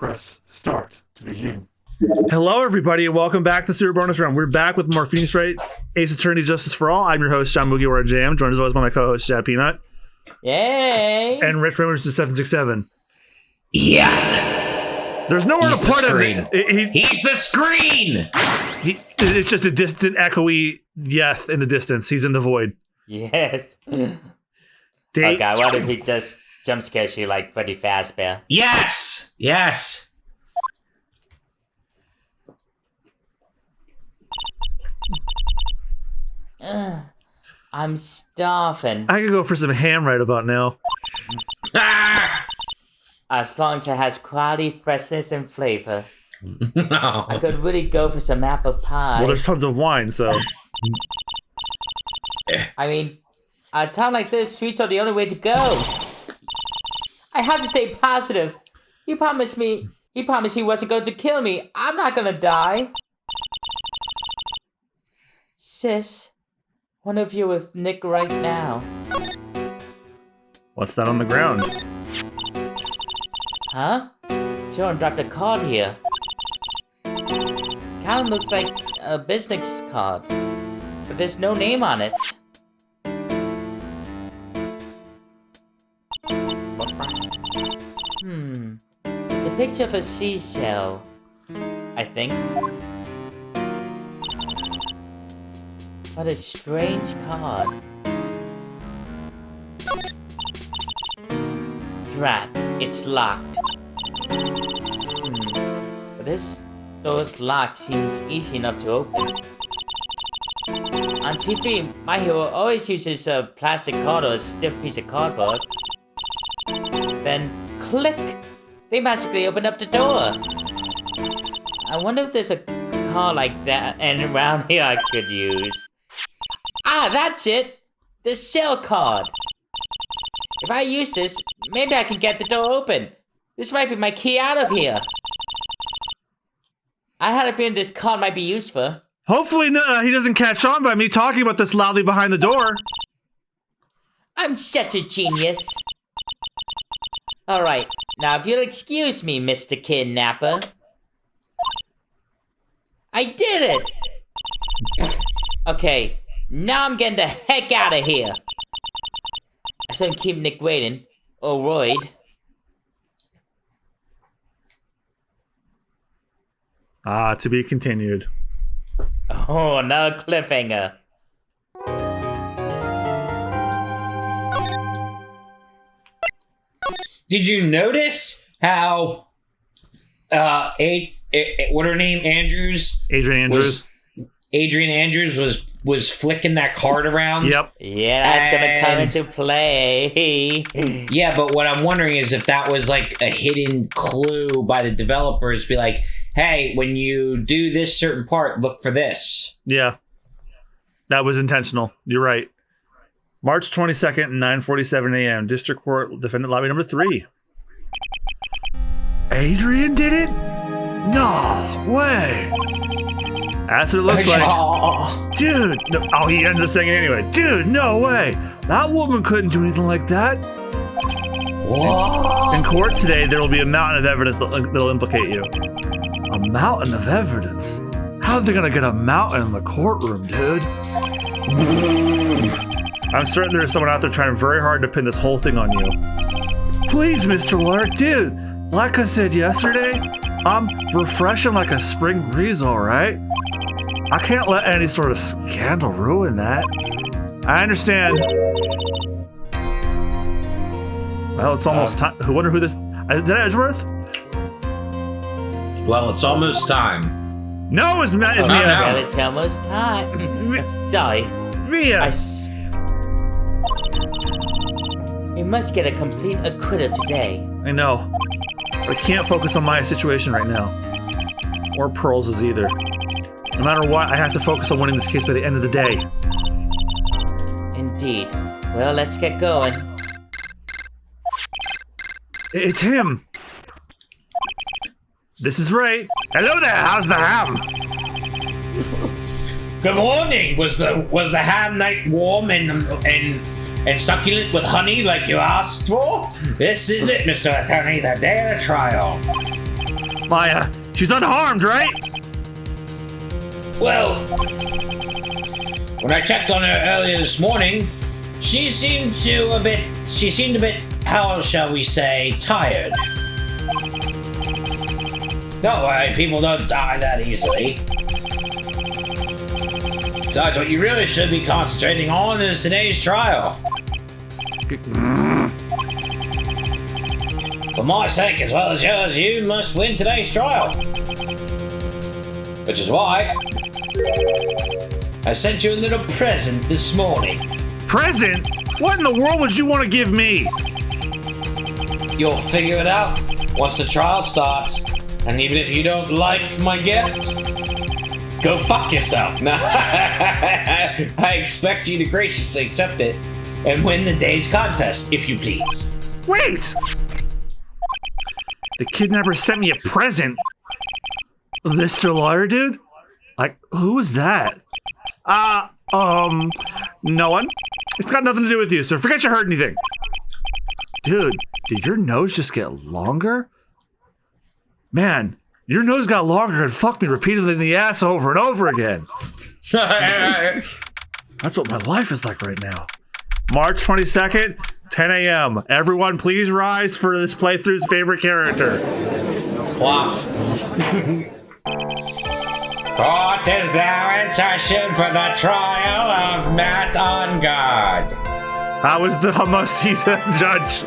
Press start to begin. Hello, everybody, and welcome back to Super Bonus Round. We're back with more Phoenix Wright, Ace Attorney Justice for All. I'm your host, John Mugiwara Jam, joined as always by my co-host, Chad Peanut. Yay! And Rich Raymond to 767. Yes! There's nowhere He's to put the him. screen. He's the screen! It's just a distant, echoey yes in the distance. He's in the void. Yes. Okay, I wonder if he just jump scares you like pretty fast, Bear. Yes! Yes! I'm starving. I could go for some ham right about now. Ah! As long as it has quality, freshness, and flavor. No. I could really go for some apple pie. Well, there's tons of wine, so. I mean, a town like this, streets are the only way to go. I have to stay positive. He promised he wasn't going to kill me. I'm not gonna die. Sis, one of you with Nick right now. What's that on the ground? Huh? Someone dropped a card here. Kinda looks like a business card, but there's no name on it. It's a picture of a seashell, I think. What a strange card. Drat, it's locked. But this door's lock seems easy enough to open. On TV, my hero always uses a plastic card or a stiff piece of cardboard. Then, click! They magically open up the door. I wonder if there's a card like that and around here I could use. Ah, that's it! The cell card! If I use this, maybe I can get the door open. This might be my key out of here. I had a feeling this card might be useful. Hopefully he doesn't catch on by me talking about this loudly behind the door. I'm such a genius. Alright, now if you'll excuse me, Mr. Kidnapper. I did it! Okay, now I'm getting the heck out of here. I shouldn't keep Nick waiting. Or Royd. To be continued. Oh, another cliffhanger. Did you notice how what her name Adrian Andrews was flicking that card around? Yep. Yeah, that's gonna come into play. Yeah, but what I'm wondering is if that was like a hidden clue by the developers, be like, hey, when you do this certain part, look for this. Yeah. That was intentional. You're right. March 22nd, 9:47 a.m. District Court, Defendant Lobby number 3. Adrian did it? No way. That's what it looks like. Dude. No, oh, he ended up saying it anyway. Dude, no way. That woman couldn't do anything like that. What? In court today, there will be a mountain of evidence that'll implicate you. A mountain of evidence? How are they gonna get a mountain in the courtroom, dude? I'm certain there's someone out there trying very hard to pin this whole thing on you. Please, Mr. Lark, dude. Like I said yesterday, I'm refreshing like a spring breeze, all right? I can't let any sort of scandal ruin that. I understand. Well, it's almost time. I wonder who this... Is that Edgeworth? Well, it's almost time. No, it's Mia. Well, it's almost time. Sorry. Mia. We must get a complete acquittal today. I know. But I can't focus on my situation right now. Or Pearl's either. No matter what, I have to focus on winning this case by the end of the day. Indeed. Well, let's get going. It's him. This is Ray. Hello there. How's the ham? Good morning. Was the ham night warm and succulent with honey like you asked for? This is it, Mr. Attorney, the day of the trial. Maya, she's unharmed, right? Well, when I checked on her earlier this morning, she seemed a bit, how shall we say, tired. Don't worry, people don't die that easily. Besides, what you really should be concentrating on is today's trial. For my sake, as well as yours, you must win today's trial. Which is why I sent you a little present this morning. Present? What in the world would you want to give me? You'll figure it out once the trial starts. And even if you don't like my gift, go fuck yourself. I expect you to graciously accept it and win the day's contest, if you please. Wait! The kidnapper sent me a present. Mr. Lawyer, dude? Like, who was that? No one. It's got nothing to do with you, so forget you heard anything. Dude, did your nose just get longer? Man, your nose got longer and fucked me repeatedly in the ass over and over again. That's what my life is like right now. March 22nd, 10 a.m. Everyone please rise for this playthrough's favorite character. Plop. Court is now in session for the trial of Matt on guard. How is the Homosita judge?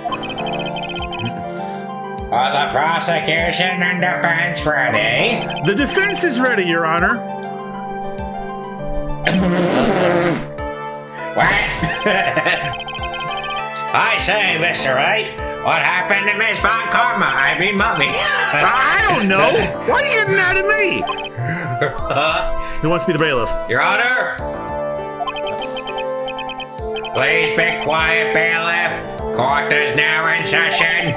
Are the prosecution and defense ready? The defense is ready, Your Honor. What? I say, Mr. Wright, what happened to Miss Von Karma? I mean, Mummy. I don't know. Why are you getting mad at me? Who wants to be the bailiff? Your Honor? Please be quiet, bailiff. Court is now in session.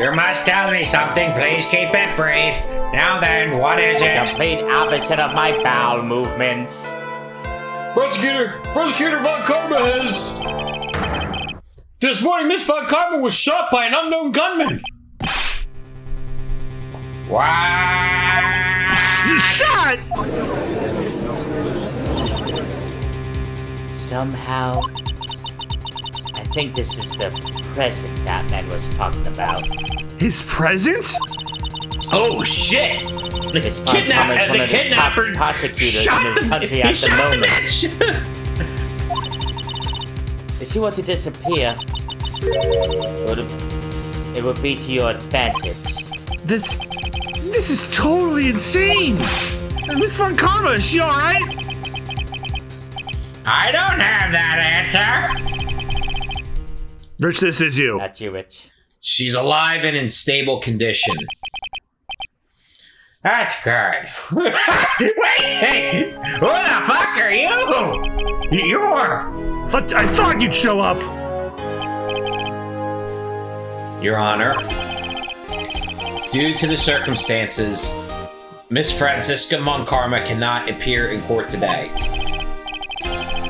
You must tell me something. Please keep it brief. Now then, what is it? Complete opposite of my bowel movements. Prosecutor Von Karma has... This morning, Miss Von Karma was shot by an unknown gunman. What? You shot! Somehow, I think this is the present that man was talking about. His present? Oh shit! Miss Von Karma is one of the top prosecutors in this country at the moment. If she were to disappear, it would be to your advantage. This is totally insane! Miss Von Karma, is she alright? I don't have that answer! Rich, this is you. Not you, Rich. She's alive and in stable condition. That's good. Wait, hey! Who the fuck are you? You're... I thought you'd show up! Your Honor, due to the circumstances, Miss Francisca Von Karma cannot appear in court today.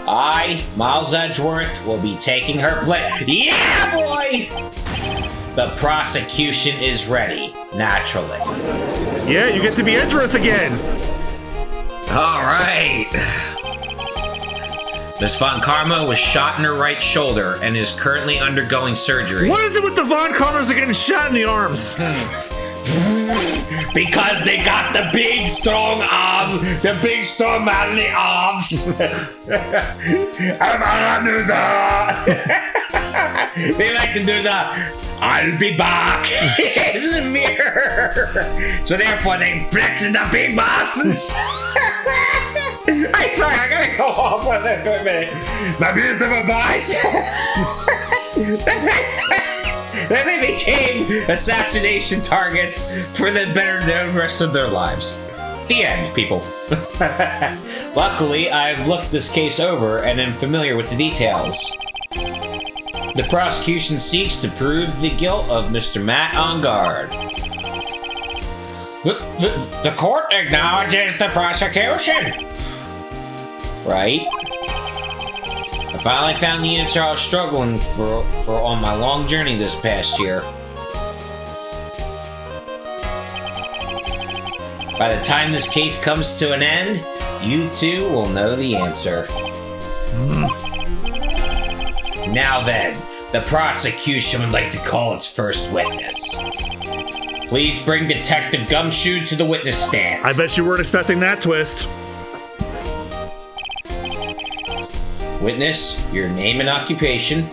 I, Miles Edgeworth, will be taking her place. Yeah, boy! The prosecution is ready, naturally. Yeah, you get to be Edgeworth again! All right. Miss Von Karma was shot in her right shoulder and is currently undergoing surgery. What is it with the Von Karmas that getting shot in the arms? Because they got the big, strong arm, the big, strong manly arms. They like to do the "I'll be back" in the mirror. So therefore they flex in the big muscles. I swear, I gotta go off on this for a minute. My beautiful boys. Then they became assassination targets for the better known rest of their lives. The end, people. Luckily, I've looked this case over and am familiar with the details. The prosecution seeks to prove the guilt of Mr. Matt on guard. The court acknowledges the prosecution. Right? I finally found the answer I was struggling for on my long journey this past year. By the time this case comes to an end, you two will know the answer. Now then, the prosecution would like to call its first witness. Please bring Detective Gumshoe to the witness stand. I bet you weren't expecting that twist. Witness, your name and occupation.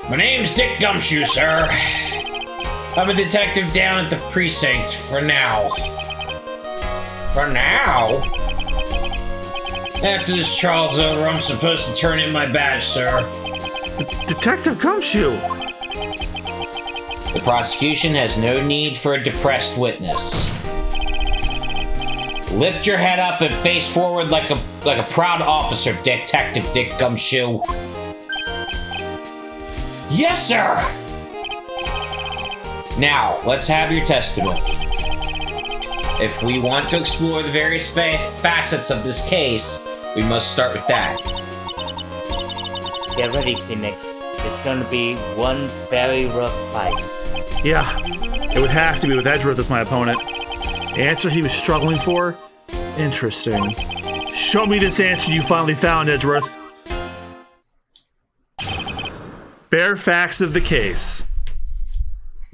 My name's Dick Gumshoe, sir. I'm a detective down at the precinct for now. For now? After this trial's over, I'm supposed to turn in my badge, sir. Detective Gumshoe! The prosecution has no need for a depressed witness. Lift your head up and face forward like a proud officer, Detective Dick Gumshoe. Yes, sir! Now, let's have your testimony. If we want to explore the various facets of this case, we must start with that. Get ready, Phoenix. It's gonna be one very rough fight. Yeah, it would have to be with Edgeworth as my opponent. The answer he was struggling for? Interesting. Show me this answer you finally found, Edgeworth. Bare facts of the case.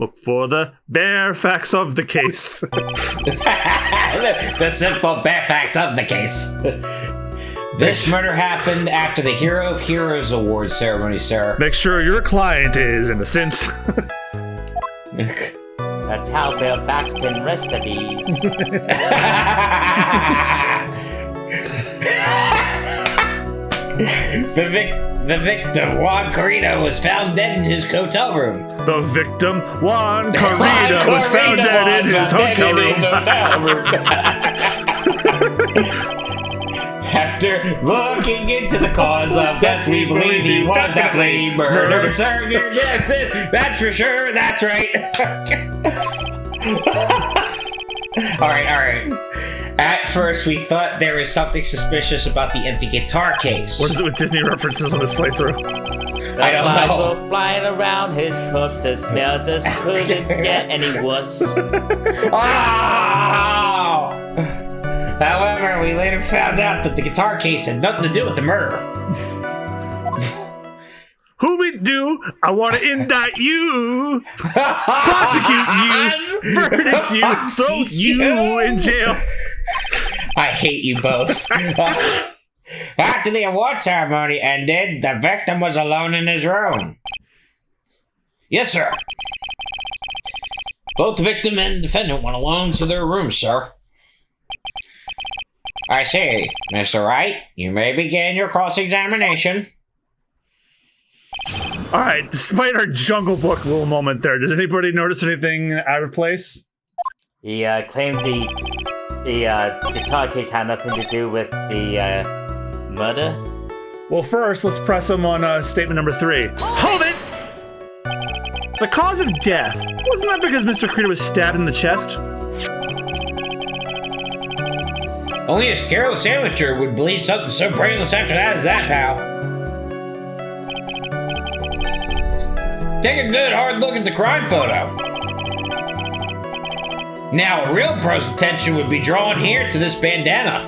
Look for the bare facts of the case. The simple bare facts of the case. This murder happened after the Hero of Heroes Award ceremony, sir. Make sure your client is innocent. That's how their backs can rest at ease. The victim, Juan Carino, was found dead in his hotel room. The victim, Juan Carino, was found dead in his hotel room. After looking into the cause of death, we believe he was definitely murdered. Sir, you're dead. That's for sure. That's right. All right. At first, we thought there was something suspicious about the empty guitar case. What is it with Disney references on this playthrough? I don't know. Flies were flying around his corpse. The smell just couldn't get any worse. Oh! However, we later found out that the guitar case had nothing to do with the murder. Who we do? I want to indict you, prosecute you, verdict you, throw you in jail. I hate you both. After the award ceremony ended, the victim was alone in his room. Yes, sir. Both the victim and defendant went alone to their room, sir. I see. Mr. Wright, you may begin your cross-examination. All right, despite our Jungle Book little moment there, does anybody notice anything out of place? He claimed the guitar case had nothing to do with the murder. Well, first, let's press him on statement number 3. Hold it! The cause of death, wasn't that because Mr. Creeder was stabbed in the chest? Only a careless amateur would believe something so brainless after that as that, pal. Take a good hard look at the crime photo. Now, a real pro's attention would be drawn here to this bandana.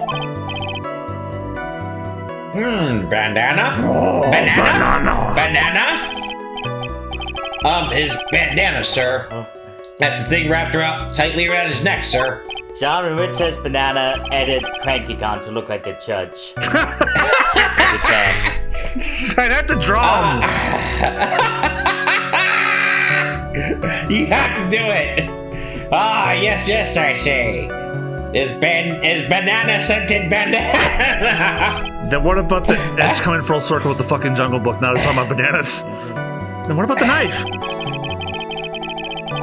Bandana? Oh, Banana? His bandana, sir. That's the thing wrapped tightly around his neck, sir. John Rich says banana, edit Cranky Con to look like a judge. I'd have to draw him. You have to do it. Ah, yes, I see. Is banana scented bandana? Then what about the... It's coming full circle with the fucking Jungle Book. Now they're talking about bananas. Then what about the knife?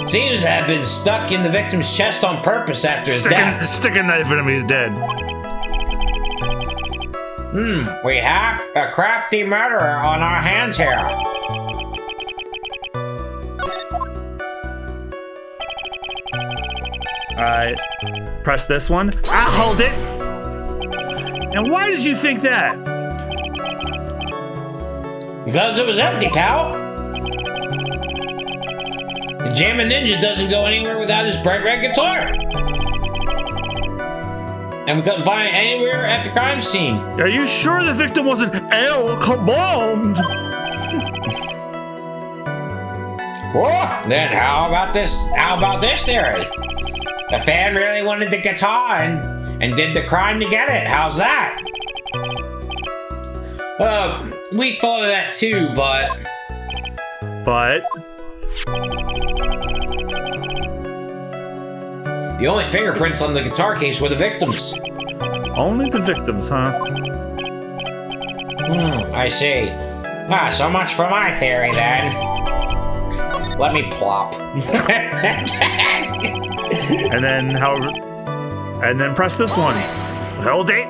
Seems to have been stuck in the victim's chest on purpose after his death. Stick a knife in him, he's dead. We have a crafty murderer on our hands here. Alright. Press this one. I'll hold it! And why did you think that? Because it was empty, pal. The Jammin' Ninja doesn't go anywhere without his bright red guitar. and we couldn't find it anywhere at the crime scene. Are you sure the victim wasn't bombed? Whoa, then how about this? How about this theory? The fan really wanted the guitar and did the crime to get it. How's that? We thought of that too, but the only fingerprints on the guitar case were the victims. Only the victims, huh? I see. So much for my theory then. Let me plop. And then press this one. Hold it.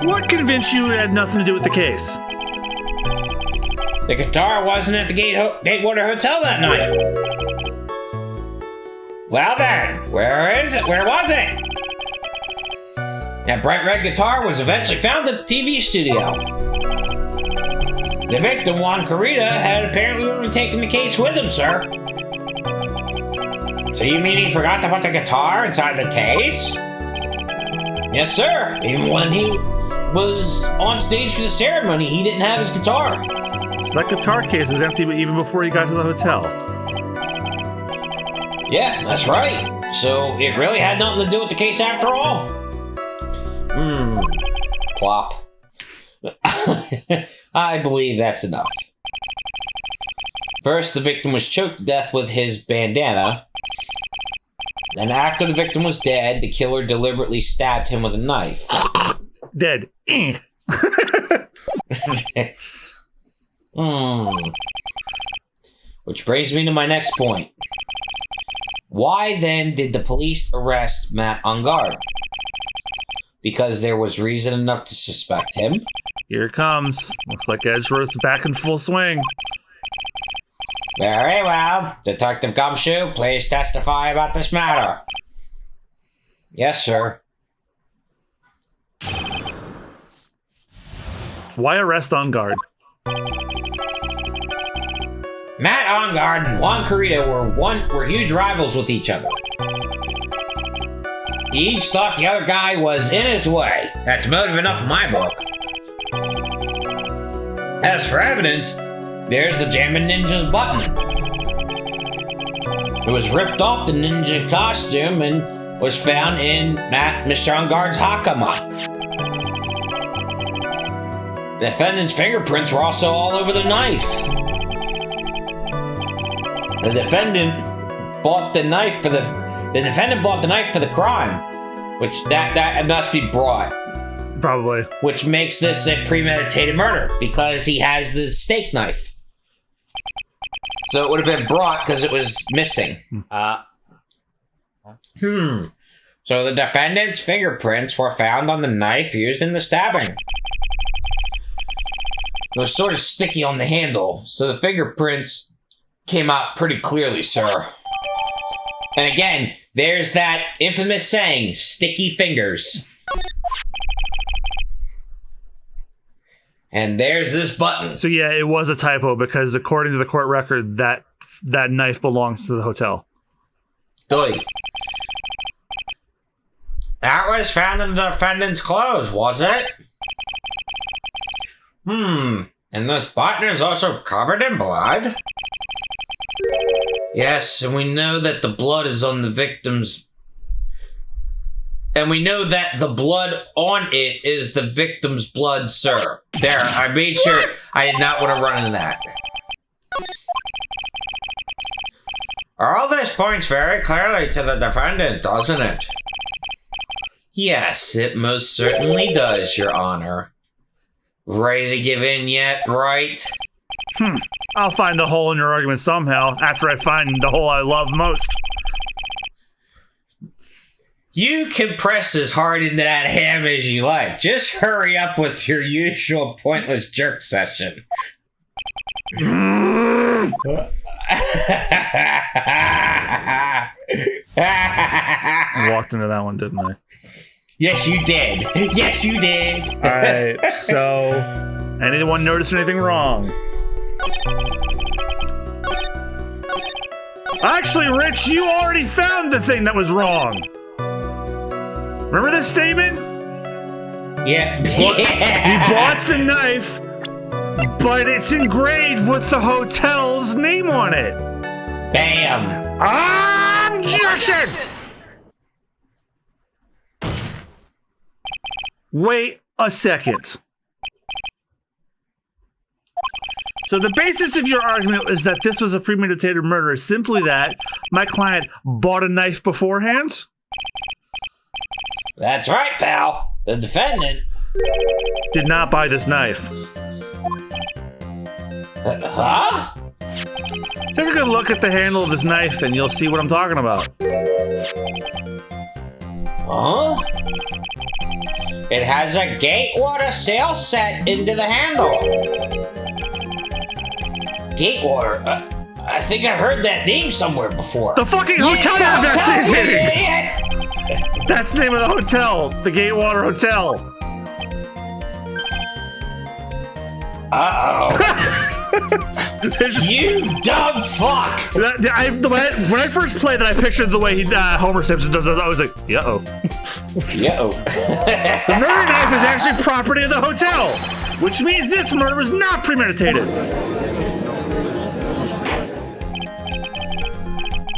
What convinced you it had nothing to do with the case? The guitar wasn't at the Gatewater Hotel that night. Well then, where is it? Where was it? That bright red guitar was eventually found at the TV studio. The victim, Juan Carita, had apparently only taken the case with him, sir. So you mean he forgot to put the guitar inside the case? Yes, sir. Even when he was on stage for the ceremony, he didn't have his guitar. So that guitar case is empty even before he got to the hotel. Yeah, that's right. So it really had nothing to do with the case after all? Plop. I believe that's enough. First, the victim was choked to death with his bandana. And after the victim was dead, the killer deliberately stabbed him with a knife. Dead. Which brings me to my next point. Why then did the police arrest Matt Ungard? Because there was reason enough to suspect him. Here it comes. Looks like Edgeworth's back in full swing. Very well. Detective Gumshoe, please testify about this matter. Yes, sir. Why arrest on guard? Matt Ungard and Juan Carita were huge rivals with each other. Each thought the other guy was in his way. That's motive enough in my book. As for evidence, there's the Jammin' Ninja's button. It was ripped off the ninja costume and was found in Mr. Ungard's hakama. The defendant's fingerprints were also all over the knife. The defendant bought the knife for the crime, which that must be brought. Probably. Which makes this a premeditated murder because he has the steak knife. So it would have been brought because it was missing. So the defendant's fingerprints were found on the knife used in the stabbing. It was sort of sticky on the handle, so the fingerprints came out pretty clearly, sir. And again, there's that infamous saying, sticky fingers. And there's this button. So yeah, it was a typo because according to the court record, that knife belongs to the hotel. Doy. That was found in the defendant's clothes, was it? And this button is also covered in blood? Yes, and we know that the blood is on the victim's... And we know that the blood on it is the victim's blood, sir. There, I made sure I did not want to run into that. All this points very clearly to the defendant, doesn't it? Yes, it most certainly does, Your Honor. Ready to give in yet, right? I'll find the hole in your argument somehow after I find the hole I love most. You can press as hard into that ham as you like. Just hurry up with your usual pointless jerk session. Walked into that one, didn't I? Yes, you did. Yes, you did. Alright, so... anyone notice anything wrong? Actually, Rich, you already found the thing that was wrong! Remember this statement? Yeah. He bought the knife, but it's engraved with the hotel's name on it. Bam. Objection! Wait a second. So the basis of your argument is that this was a premeditated murder, simply that my client bought a knife beforehand? That's right, pal. The defendant Did not buy this knife. Huh? Take a good look at the handle of this knife and you'll see what I'm talking about. Huh? It has a Gatewater sail set into the handle. Gatewater? I think I've heard that name somewhere before. The fucking hotel you're investigating! That's the name of the hotel, the Gatewater Hotel. Uh-oh. You dumb fuck! When I first played that, I pictured the way Homer Simpson does it. I was like, uh-oh. Yo. The murder knife is actually property of the hotel, which means this murder was not premeditated.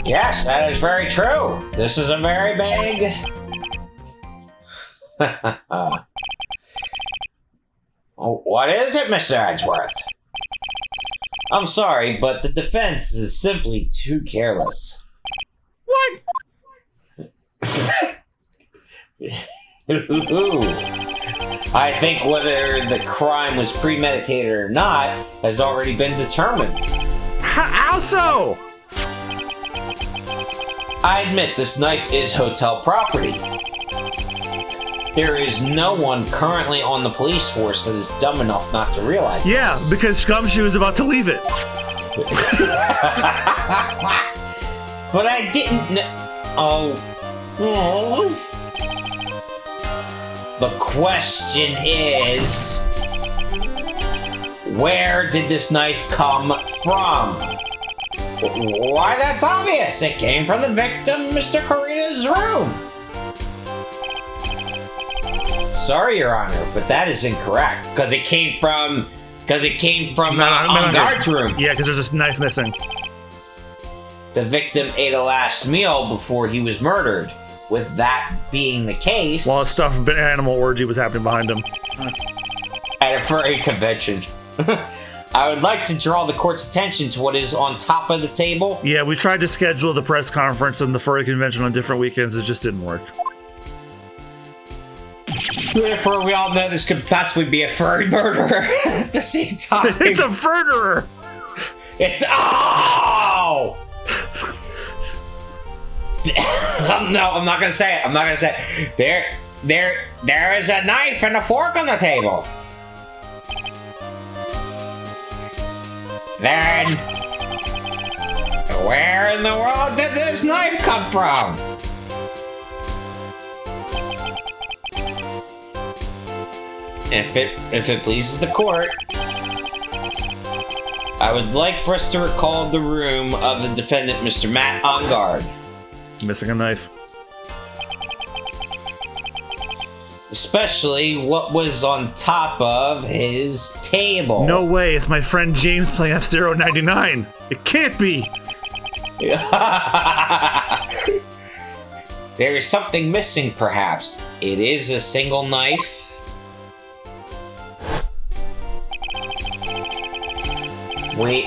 Yes, that is very true. This is a very big... What is it, Mr. Edgeworth? I'm sorry, but the defense is simply too careless. What? I think whether the crime was premeditated or not has already been determined. How so? I admit this knife is hotel property. There is no one currently on the police force that is dumb enough not to realize this. Because Scumshoe was about to leave it. But I didn't know. Oh. The question is, where did this knife come from? Why, that's obvious. It came from the victim, Mr. Karina's room. Sorry, Your Honor, but that is incorrect. Because it came from guard's room. Yeah, because there's this knife missing. The victim ate a last meal before he was murdered. With that being the case, While a stuffed animal orgy was happening behind him. at a furry convention. I would like to draw the court's attention to what is on top of the table. Yeah, we tried to schedule the press conference and the furry convention on different weekends. It just didn't work. Therefore, we all know this could possibly be a furry murderer at the same time. It's a murderer! It's oh! No, I'm not gonna say it. I'm not gonna say it. There is a knife and a fork on the table. Then, where in the world did this knife come from? If it pleases the court, I would like for us to recall the room of the defendant, Mr. Matt Ongard. Missing a knife. Especially what was on top of his table. No way, it's my friend James playing F-Zero 99. It can't be! There is something missing, perhaps. It is a single knife. We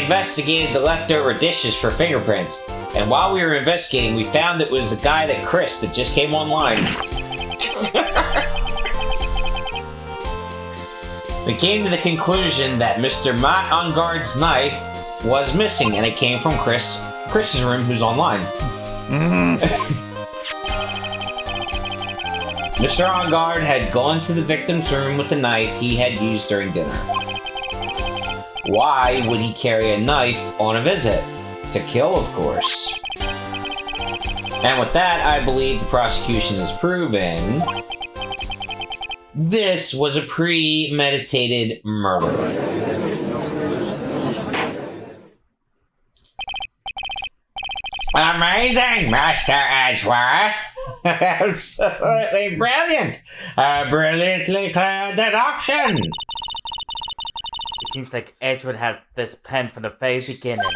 investigated the leftover dishes for fingerprints, and while we were investigating, we found it was the guy that Chris that just came online. We came to the conclusion that Mr. Matt Ongard's knife was missing, and it came from Chris's room, who's online. Mr. Ongard had gone to the victim's room with the knife he had used during dinner. Why would he carry a knife on a visit? To kill, of course. And with that, I believe the prosecution has proven this was a premeditated murder. Amazing, Mr. Edgeworth! Absolutely brilliant. A brilliantly clear deduction. It seems like Edgewood had this pen from the very beginning.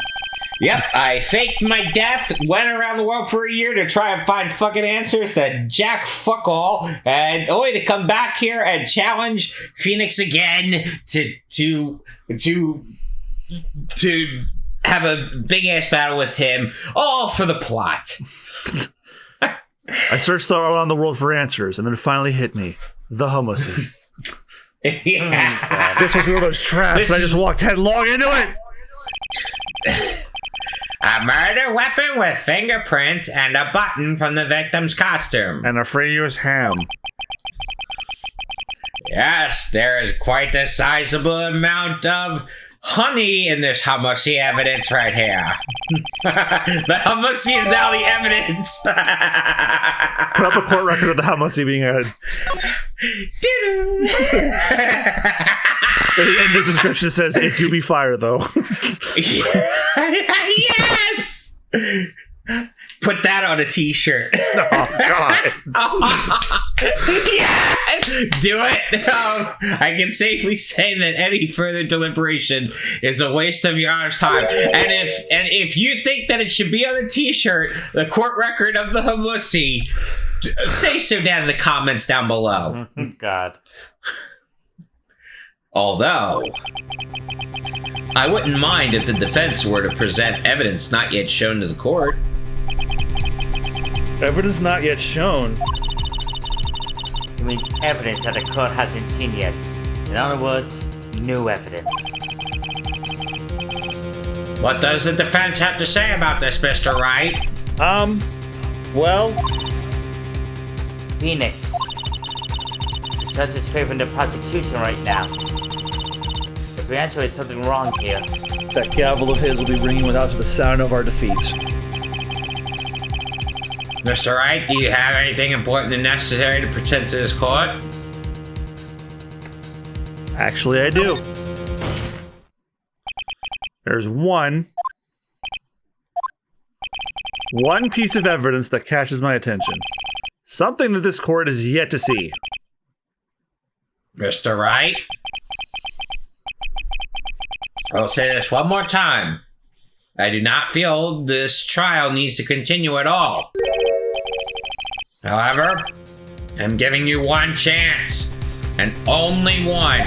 Yep, I faked my death, went around the world for a year to try and find fucking answers to jack fuck all, and only to come back here and challenge Phoenix again to have a big ass battle with him, all for the plot. I searched all around the world for answers, and then it finally hit me. The homocy. Yeah. This was one of those traps, and I just walked headlong into it. A murder weapon with fingerprints and a button from the victim's costume. And a Freya's ham. Yes, there is quite a sizable amount of honey in this homocy evidence right here. The homocy is now the evidence. Put up a court record of the homocy being added. And the description says, it do be fire, though. Yes! Put that on a t-shirt. Oh, God. Yeah! Do it! I can safely say that any further deliberation is a waste of your honor's time. And if you think that it should be on a t-shirt, the court record of the homocy, say so down in the comments down below. God. Although, I wouldn't mind if the defense were to present evidence not yet shown to the court. Evidence not yet shown. It means evidence that the court hasn't seen yet. In other words, new evidence. What does the defense have to say about this, Mr. Wright? Well... Phoenix. The judge is favoring the prosecution right now. If we answer, there's something wrong here. That gavel of his will be ringing without the sound of our defeat. Mr. Wright, do you have anything important and necessary to present to this court? Actually, I do. There's one piece of evidence that catches my attention. Something that this court is yet to see. Mr. Wright? I'll say this one more time. I do not feel this trial needs to continue at all. However, I'm giving you one chance, and only one.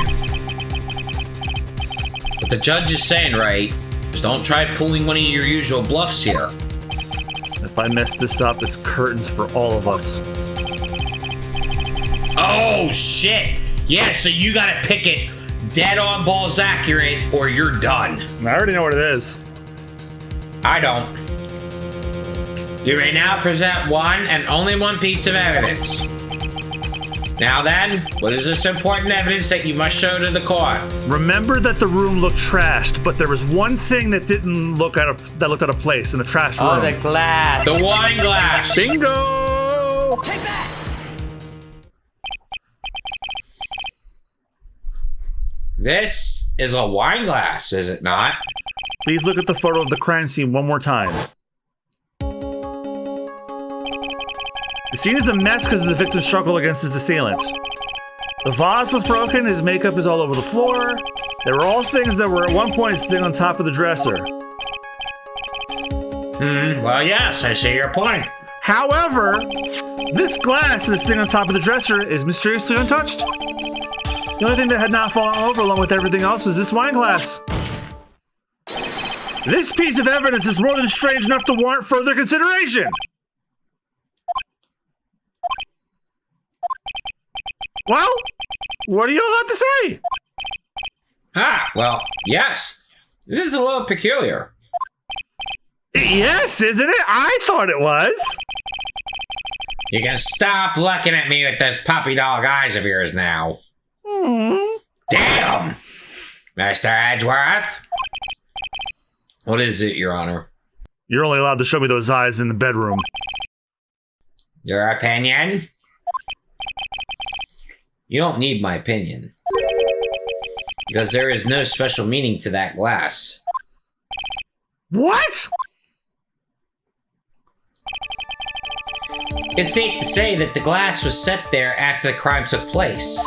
What the judge is saying, right, is don't try pulling one of your usual bluffs here. If I mess this up, it's curtains for all of us. Oh, shit! Yeah, so you gotta pick it dead on balls accurate, or you're done. I already know what it is. I don't. You may now present one and only one piece of evidence. Now then, what is this important evidence that you must show to the court? Remember that the room looked trashed, but there was one thing that didn't look that looked out of place in the trash room. Oh, the glass. The wine glass. Bingo! Take that! This is a wine glass, is it not? Please look at the photo of the crime scene one more time. The scene is a mess because of the victim's struggle against his assailant. The vase was broken, his makeup is all over the floor. They were all things that were at one point sitting on top of the dresser. Well, yes, I see your point. However, this glass that's sitting on top of the dresser is mysteriously untouched. The only thing that had not fallen over along with everything else was this wine glass. This piece of evidence is more than strange enough to warrant further consideration. Well, what do you all have to say? Well, yes. This is a little peculiar. Yes, isn't it? I thought it was. You can stop looking at me with those puppy dog eyes of yours now. Damn! Mr. Edgeworth? What is it, Your Honor? You're only allowed to show me those eyes in the bedroom. Your opinion? You don't need my opinion. Because there is no special meaning to that glass. What? It's safe to say that the glass was set there after the crime took place.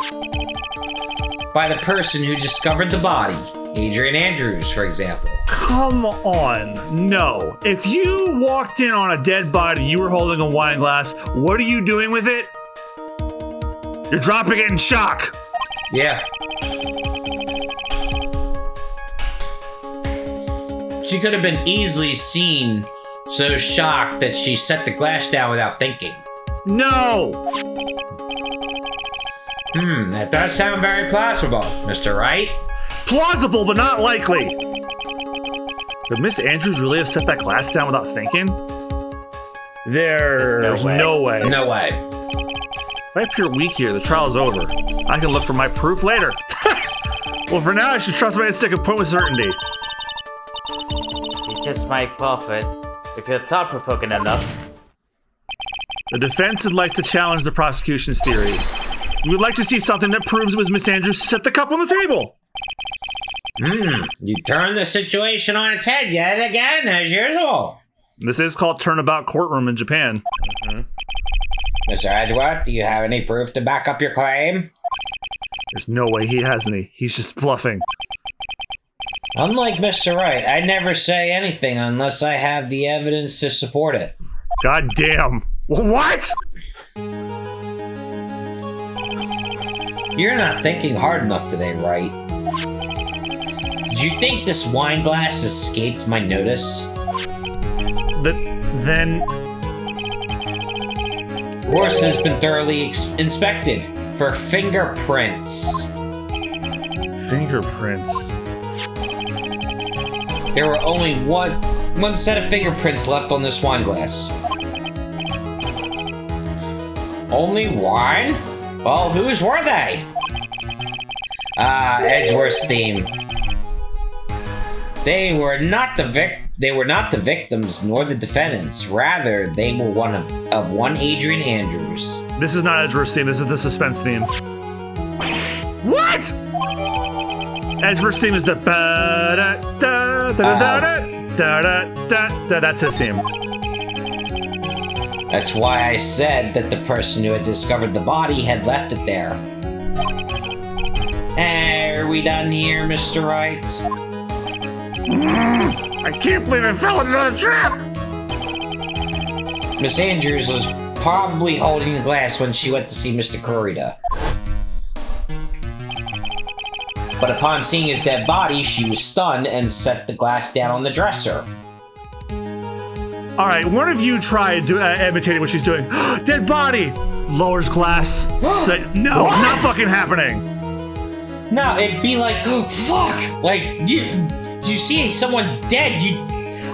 By the person who discovered the body. Adrian Andrews, for example. Come on. No. If you walked in on a dead body, you were holding a wine glass, what are you doing with it? You're dropping it in shock. Yeah. She could have been easily seen so shocked that she set the glass down without thinking. No. That does sound very plausible, Mr. Wright. Plausible, but not likely. Could Miss Andrews really have set that glass down without thinking? There's no way. No way. If I appear weak here, the trial's over. I can look for my proof later. Well, for now, I should trust my instinct and point with certainty. You just might forfeit if you're thought-provoking enough. The defense would like to challenge the prosecution's theory. We would like to see something that proves it was Miss Andrews who set the cup on the table. You turned the situation on its head yet again, as usual. This is called turnabout courtroom in Japan. Mr. Edgeworth, do you have any proof to back up your claim? There's no way he has any. He's just bluffing. Unlike Mr. Wright, I never say anything unless I have the evidence to support it. God damn. What? You're not thinking hard enough today, Wright. Did you think this wine glass escaped my notice? Then... The horse has been thoroughly inspected for fingerprints. Fingerprints. There were only one set of fingerprints left on this wine glass. Only one? Well, whose were they? Edgeworth's theme. They were not the victims nor the defendants. Rather, they were one Adrian Andrews. This is not Edgeworth's theme. This is the suspense theme. What? Edgeworth's theme is the that's his theme. That's why I said that the person who had discovered the body had left it there. Are we done here, Mr. Wright? I can't believe I fell into another trap! Miss Andrews was probably holding the glass when she went to see Mr. Kurita. But upon seeing his dead body, she was stunned and set the glass down on the dresser. Alright, one of you try imitating what she's doing. Dead body! Lowers glass. No, What? not fucking happening! No, it'd be like, oh, fuck! Like, you see someone dead,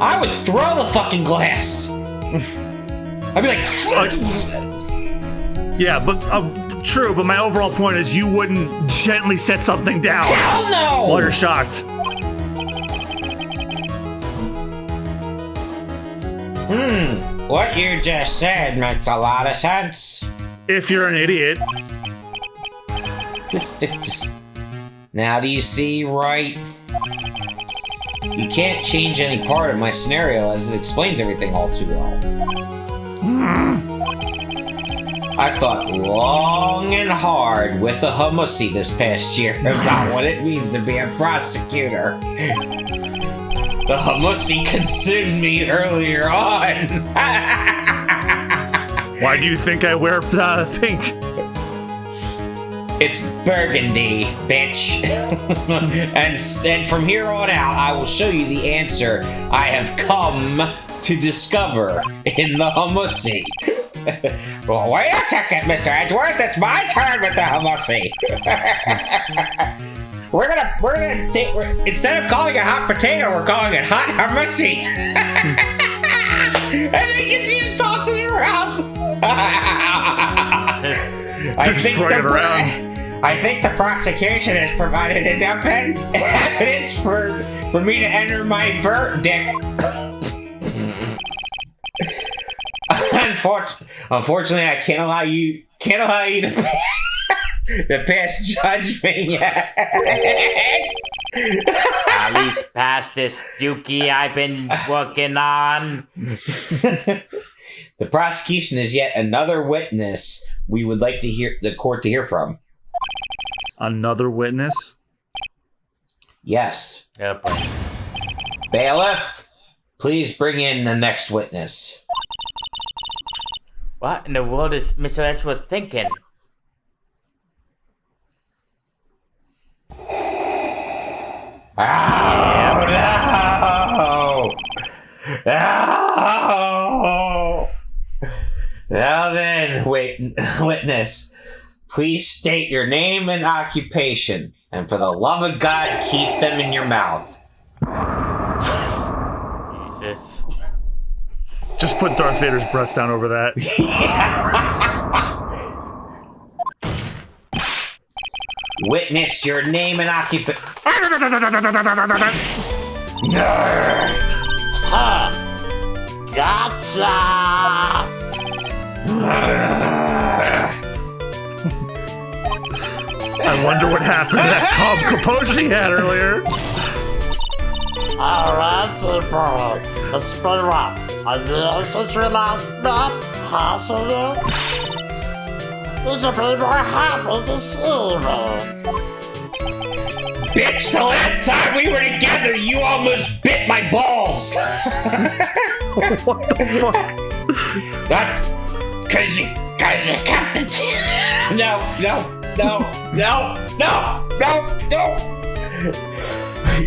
I would throw the fucking glass! I'd be like, fuck! Yeah, but true, but my overall point is you wouldn't gently set something down. Hell no! While you're shocked. What you just said makes a lot of sense. If you're an idiot. Just. Now do you see, right? You can't change any part of my scenario as it explains everything all too well. I've thought long and hard with a hummusy this past year about what it means to be a prosecutor. The hummusy consumed me earlier on. Why do you think I wear pink? It's burgundy, bitch. and from here on out, I will show you the answer I have come to discover in the hummusy. Well, wait a second, Mr. Edgeworth. It's my turn with the hummusy. We're gonna take, instead of calling it hot potato, we're calling it hot hummusy. And I can see him tossing it around. I think the prosecution has provided enough evidence for me to enter my verdict. Unfortunately, I can't allow you to pass judgment yet. At least past this dookie I've been working on. The prosecution is yet another witness we would like to hear the court to hear from. Another witness? Yes. Yep. Bailiff, please bring in the next witness. What in the world is Mr. Edgeworth thinking? Oh, no! No! Now then, witness, please state your name and occupation, and for the love of God, keep them in your mouth. Jesus. Just put Darth Vader's breast down over that. Witness your name and occupation. Ha! Gotcha! I wonder what happened to that calm composure he had earlier. Alright, people. Let's spin up. Since we last met, possible. You should be more happy to see me. Bitch, the last time we were together, you almost bit my balls. What the fuck? That's cause you kept it.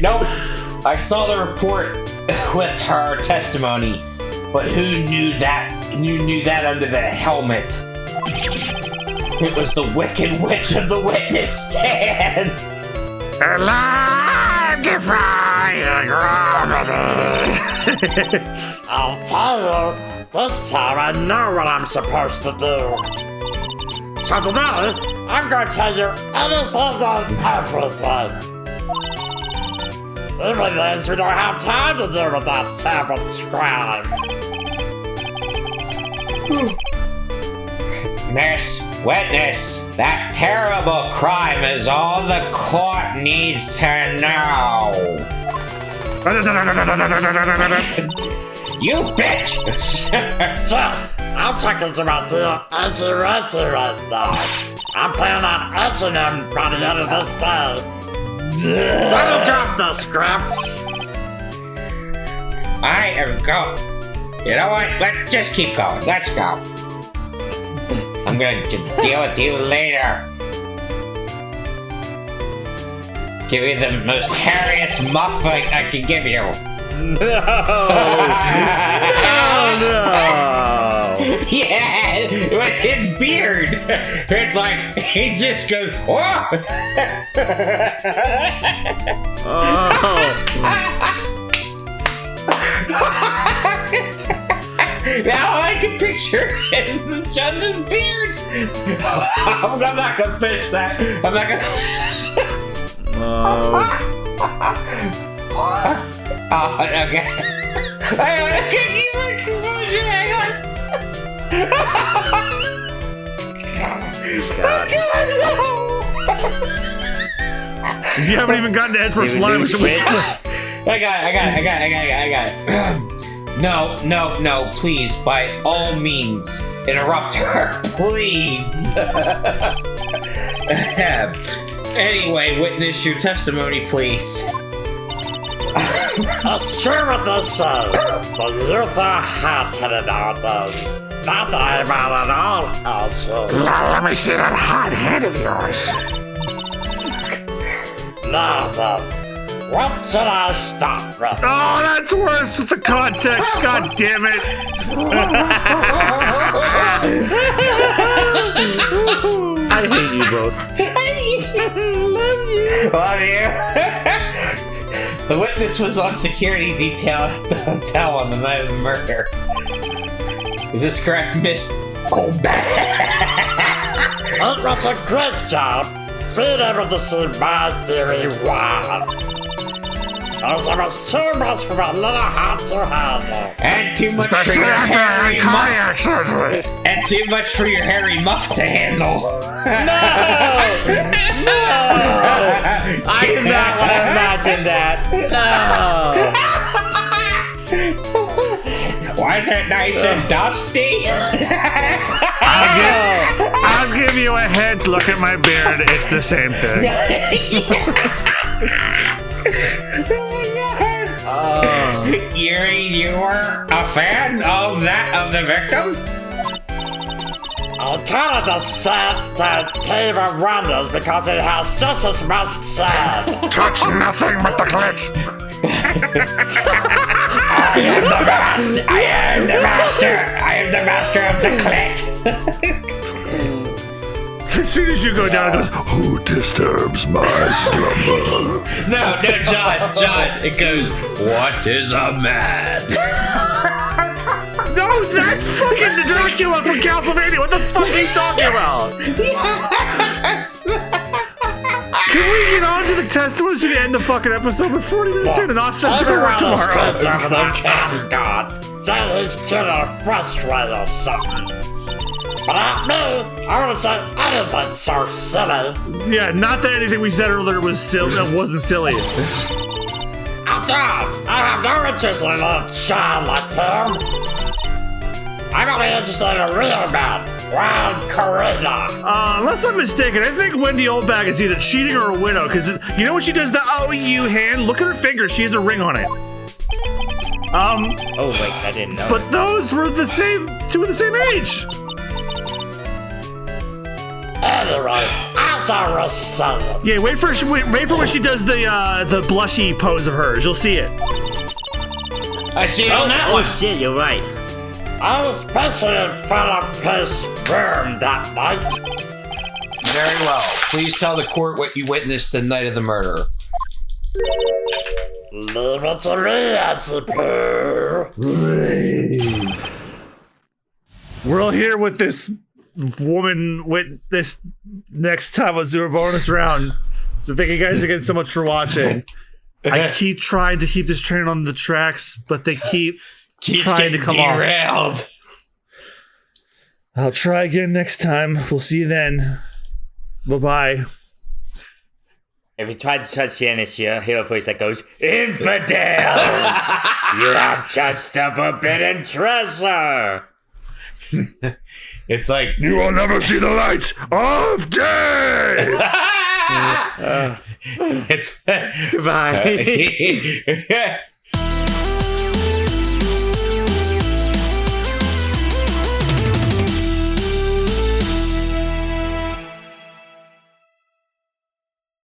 No. I saw the report with her testimony, but who knew that? You knew that under the helmet. It was the Wicked Witch of the witness stand. Electrifying gravity. I'll tell you, this time I know what I'm supposed to do. So today, I'm going to tell you anything and everything. Even things we don't have time to do with that terrible crime. Miss Witness, that terrible crime is all the court needs to know. You bitch! Sir, I'm talking about the Edgy right now. I'm planning on edging him by the end of this day. Don't drop the scripts. I am going. You know what? Let's just keep going. Let's go. I'm going to deal with you later. Give you the most hairiest muff I can give you. No! Yeah, with his beard. It's like, he just goes, oh! Now all I can picture is the judge's beard. I'm not gonna finish that. I'm not gonna. Oh, okay. I can't keep my composure. Hang on. God. You haven't even gotten to Edward's line. I got it. No, please, by all means, interrupt her, please. Anyway, witness your testimony, please. That's true what they say, but you're the hot-headed authors. Not that I'm out at all, also. Now let me see that hot head of yours. Now then, what should I start with? Oh, that's worse with the context. God damn it. I hate you both. Love you. The witness was on security detail at the hotel on the night of the murder. Is this correct, Miss Goldback? It was a great job being able to see my theory won. Because it was too much for my little heart to handle. And too much for your hairy muff. And too much for your hairy muff to handle. No! I do not want to imagine that. No! Why Was it nice and dusty? I'll give you a hint. Look at my beard. It's the same thing. You were a fan of the victim? I call it the Cave of Wonders because it has just as much sand. Touch nothing but the clit. I am the master. I am the master. I am the master of the clit. As soon as you go down, it goes, who disturbs my slumber? No, John. It goes, what is a man? No, that's fucking the Dracula from Castlevania. What the fuck are you talking about? Can we get on to the testimony to the end of the fucking episode? We're 40 minutes in and Austin has to go work tomorrow. Over the cat god. Said he's getting frustrated or something. But not me. I wouldn't say anything so silly. Yeah, not that anything we said earlier was silly. That wasn't silly. After all, I have no interest in a little child like him. I'm only interested in a real man, Wild Karina. Unless I'm mistaken, I think Wendy Oldbag is either cheating or a widow, because you know when she does the OU hand? Look at her finger, she has a ring on it. Oh, wait, I didn't know. But those were the same, two of the same age. Anyway, as I was saying. Yeah, wait for when she does the blushy pose of hers. You'll see it. I see it on that one. Shit, you're right. I was busy in front of his room that night. Very well. Please tell the court what you witnessed the night of the murder. Leave it to me, SCP. We're all here with this woman with this next time. Let's do a bonus round. So thank you guys again so much for watching. I keep trying to keep this train on the tracks, but they keep trying to come derailed. off. I'll try again next time. We'll see you then. Bye-bye. If you try to touch the NSU, hero voice that goes, Infidels! You have just a forbidden treasure! It's like, You will never see the light of day. it's Goodbye.